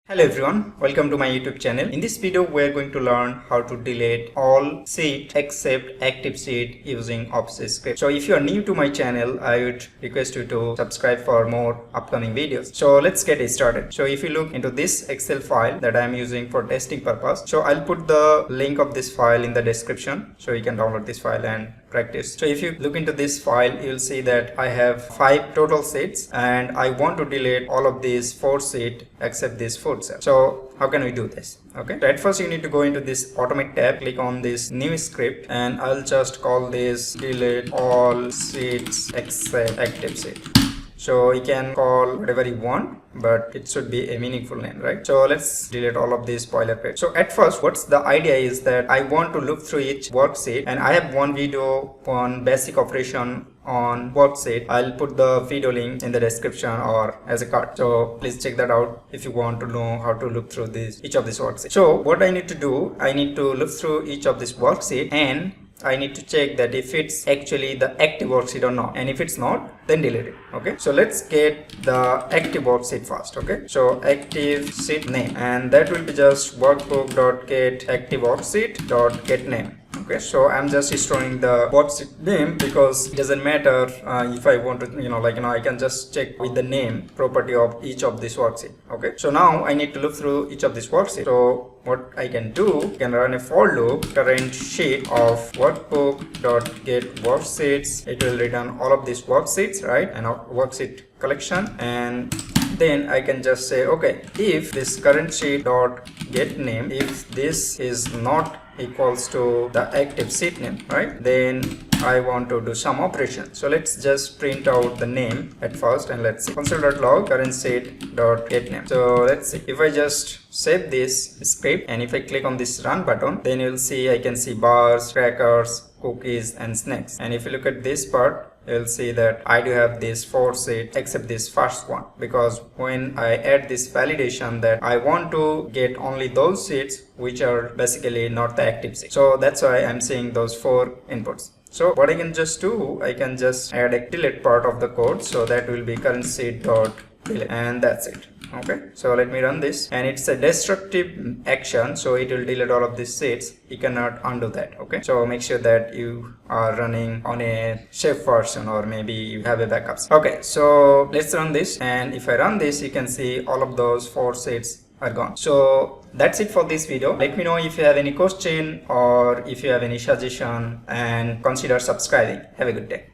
Hello everyone, welcome to my YouTube channel. In this video we are going to learn how to delete all sheet except active sheet using Office script. So if you are new to my channel, I would request you to subscribe for more upcoming videos. So let's get it started. So if you look into this Excel file that I am using for testing purpose, so I'll put the link of this file in the description so you can download this file and practice. So if you look into this file, you'll see that I have 5 total sheets and I want to delete all of these 4 sheets except this 4 cell. So how can we do this? Okay, so at first you need to go into this automate tab, click on this new script, and I'll just call this delete all sheets except active sheet. So you can call whatever you want, but it should be a meaningful name, right? So let's delete all of these boilerplate. So at first, what's the idea is that I want to look through each worksheet, and I have one video on basic operation on worksheet. I'll put the video link in the description or as a card. So please check that out if you want to know how to look through each of these worksheets. So what I need to do, I need to look through each of this worksheet and I need to check that if it's actually the active worksheet or not, and if it's not, then delete it. Okay, so let's get the active worksheet first. Okay, so active sheet name, and that will be just workbook.get active worksheet.get name. Okay, so I'm just storing the worksheet name because it doesn't matter if I want to, I can just check with the name property of each of this worksheet. Okay, so now I need to look through each of these worksheets. So what I can do, I can run a for loop, current sheet of workbook.get worksheets. It will return all of these worksheets, right, and a worksheet collection, and then I can just say, okay, if this current sheet dot get name, if this is not equals to the active sheet name, right, then I want to do some operation. So let's just print out the name at first, and let's see console.log current sheet dot get name. So let's see if I just save this script and if I click on this run button, then you'll see I can see bars, crackers, cookies and snacks. And if you look at this part, you'll see that I do have these 4 sheets except this first one, because when I add this validation that I want to get only those sheets which are basically not the active sheet. So that's why I'm seeing those 4 inputs. So what I can just do, I can just add a delete part of the code, so that will be current sheet dot delete, and that's it. Okay, so let me run this, and it's a destructive action, so it will delete all of these sheets. You cannot undo that. Okay, so make sure that you are running on a safe version, or maybe you have a backup. Okay, so let's run this, and if I run this, you can see all of those 4 sheets are gone. So that's it for this video. Let me know if you have any question or if you have any suggestion, and consider subscribing. Have a good day.